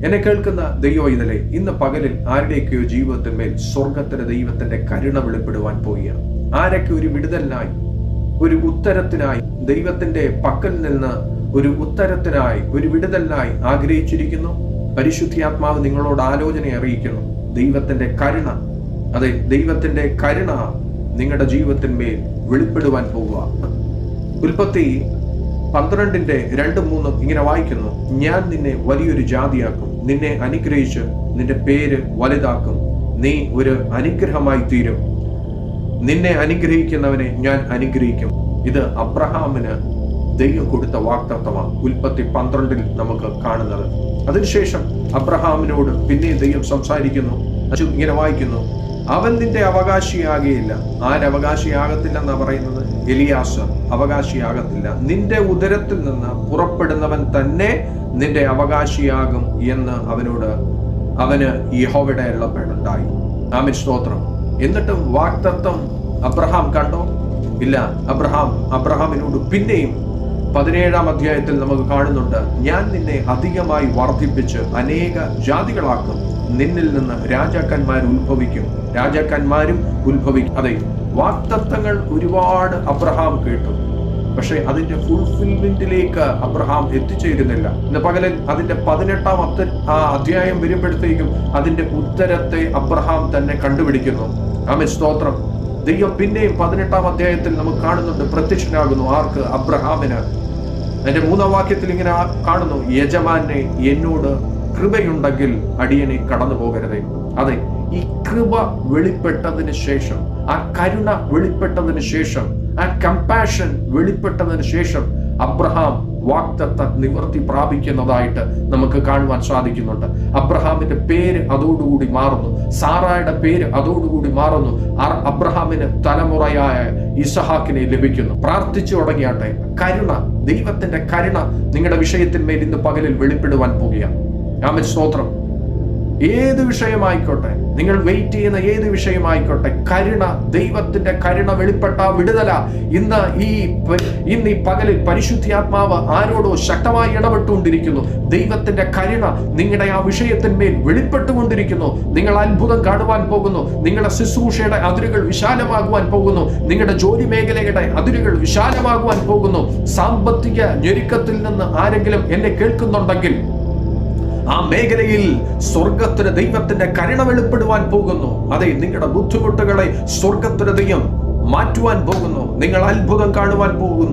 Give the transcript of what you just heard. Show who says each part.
Speaker 1: എന്നെ കേൾക്കുന്ന ദൈവവൈതലേ, ഇന്ന് പകലിൽ ആരുടെയൊക്കെയോ ജീവിതത്തിന്മേൽ സ്വർഗത്തിന്റെ ദൈവത്തിന്റെ കരുണ വെളിപ്പെടുവാൻ പോവുകയാണ്. ആരൊക്കെ ഒരു വിടുതലിനായി, ഒരു ഉത്തരത്തിനായി, ദൈവത്തിന്റെ പക്കൽ നിന്ന് ഒരു ഉത്തരത്തിനായി, ഒരു വിടുതലിനായി ആഗ്രഹിച്ചിരിക്കുന്നു, പരിശുദ്ധാത്മാവ് നിങ്ങളോട് ആലോചന അറിയിക്കുന്നു. ദൈവത്തിന്റെ കരുണ, അതെ, ദൈവത്തിന്റെ കരുണ നിങ്ങളുടെ ജീവിതത്തിന്മേൽ വെളിപ്പെടുവാൻ പോവുക. ഉൽപ്പത്തി 12:2-3 ഇങ്ങനെ വായിക്കുന്നു: ഞാൻ നിന്നെ വലിയൊരു ജാതിയാക്കും, നിന്നെ അനുഗ്രഹിച്ച് നിന്റെ പേര് വലുതാക്കും, നീ ഒരു അനുഗ്രഹമായി തീരും, നിന്നെ അനുഗ്രഹിക്കുന്നവനെ ഞാൻ അനുഗ്രഹിക്കും. ഇത് അബ്രഹാമിന് ദൈവം കൊടുത്ത വാഗ്ദത്തമാണ്. ഉൽപ്പത്തി 12 നമുക്ക് കാണുന്നത്. അതിനുശേഷം അബ്രഹാമിനോട് പിന്നെ ദൈവം സംസാരിക്കുന്നു. ഇങ്ങനെ വായിക്കുന്നു: അവൻ നിന്റെ അവകാശിയാകുകയില്ല. ആരവകാശിയാകത്തില്ലെന്നാ പറയുന്നത്? എലിയാസർ അവകാശിയാകത്തില്ല. നിന്റെ ഉദരത്തിൽ നിന്ന് പുറപ്പെടുന്നവൻ തന്നെ നിന്റെ അവകാശിയാകും എന്ന് അവന് യഹോവയുടെ അരുളപ്പാടുണ്ടായി. ആമേൻ, സ്തോത്രം. എന്നിട്ടും വാഗ്ദത്തം അബ്രഹാം കണ്ടോ? ഇല്ല. അബ്രഹാമിനോട് പിന്നെയും 17-ാം അധ്യായത്തിൽ നമുക്ക് കാണുന്നുണ്ട്: ഞാൻ നിന്നെ അധികമായി വർദ്ധിപ്പിച്ച് അനേക ജാതികളാക്കും, നിന്നിൽ നിന്ന് രാജാക്കന്മാരും ഉത്ഭവിക്കും. അതെ, വാഗ്ദത്തങ്ങൾ ഒരുപാട് അബ്രഹാം കേട്ടു. പക്ഷെ അതിന്റെ ഫുൾഫിൽമെന്റിലേക്ക് അബ്രഹാം എത്തിച്ചേരുന്നില്ല. ഇന്ന് പകലിൽ അതിന്റെ 18-ാം അധ്യായം വരുമ്പോഴത്തേക്കും അതിന്റെ ഉത്തരത്തെ അബ്രഹാം തന്നെ കണ്ടുപിടിക്കുന്നു. ആമേൻ, സ്തോത്രം. ദൈവം പിന്നെയും 18-ാം അധ്യായത്തിൽ നമുക്ക് കാണുന്നുണ്ട്, പ്രത്യക്ഷനാകുന്നു. ആർക്ക്? അബ്രഹാമിന്. അതിന്റെ 3-ാം വാക്യത്തിൽ ഇങ്ങനെ കാണുന്നു: യജമാനെ, എന്നോട് കൃപയുണ്ടെങ്കിൽ അടിയനെ കടന്നു പോകരുതേ. അതെ, ഈ കൃപ വെളിപ്പെട്ടതിന് ശേഷം, ആ കരുണ വെളിപ്പെട്ടതിന് ശേഷം, ആ കമ്പാഷൻ വെളിപ്പെട്ടതിന് ശേഷം അബ്രഹാം വാഗ്ദത്തം നിവർത്തി പ്രാപിക്കുന്നതായിട്ട് നമുക്ക് കാണുവാൻ സാധിക്കുന്നുണ്ട്. അബ്രഹാമിന്റെ പേര് അതോടുകൂടി മാറുന്നു, സാറായുടെ പേര് അതോടുകൂടി മാറുന്നു. അബ്രഹാമിന് തലമുറയായ ഇസഹാക്കിനെ ലഭിക്കുന്നു. പ്രാർത്ഥിച്ചു തുടങ്ങിയാട്ടെ. കരുണ, ദൈവത്തിന്റെ കരുണ നിങ്ങളുടെ വിഷയത്തിന്മേൽ ഇന്ന് പകലിൽ വെളിപ്പെടുവാൻ പോവുകയാണ്. ആമേൻ, സ്തോത്രം. ഏത് വിഷയമായിക്കോട്ടെ, നിങ്ങൾ വെയിറ്റ് ചെയ്യുന്ന ഏത് വിഷയമായിക്കോട്ടെ, കരുണ, ദൈവത്തിന്റെ കരുണ വെളിപ്പെട്ട വിടുതല ഇന്ന് ഈ പകലിൽ പരിശുദ്ധാത്മാവ് ആരോടോ ശക്തമായി ഇടപെട്ടുകൊണ്ടിരിക്കുന്നു. ദൈവത്തിന്റെ കരുണ നിങ്ങളുടെ ആ വിഷയത്തിന്മേൽ വെളിപ്പെട്ടുകൊണ്ടിരിക്കുന്നു. നിങ്ങൾ അത്ഭുതം കാണുവാൻ പോകുന്നു. നിങ്ങളുടെ ശുശ്രൂഷയുടെ അതിരുകൾ വിശാലമാകുവാൻ പോകുന്നു. നിങ്ങളുടെ ജോലി മേഖലയുടെ അതിരുകൾ വിശാലമാകുവാൻ പോകുന്നു. സാമ്പത്തിക ഞെരുക്കത്തിൽ നിന്ന് ആരെങ്കിലും എന്നെ കേൾക്കുന്നുണ്ടെങ്കിൽ ആ മേഖലയിൽ സ്വർഗത്തിന് ദൈവത്തിന്റെ കരുണ വെളിപ്പെടുവാൻ പോകുന്നു. അതെ, നിങ്ങളുടെ ബുദ്ധിമുട്ടുകളെ സ്വർഗത്തിന് ദൈവം മാറ്റുവാൻ പോകുന്നു. നിങ്ങൾ അത്ഭുതം കാണുവാൻ പോകുന്നു.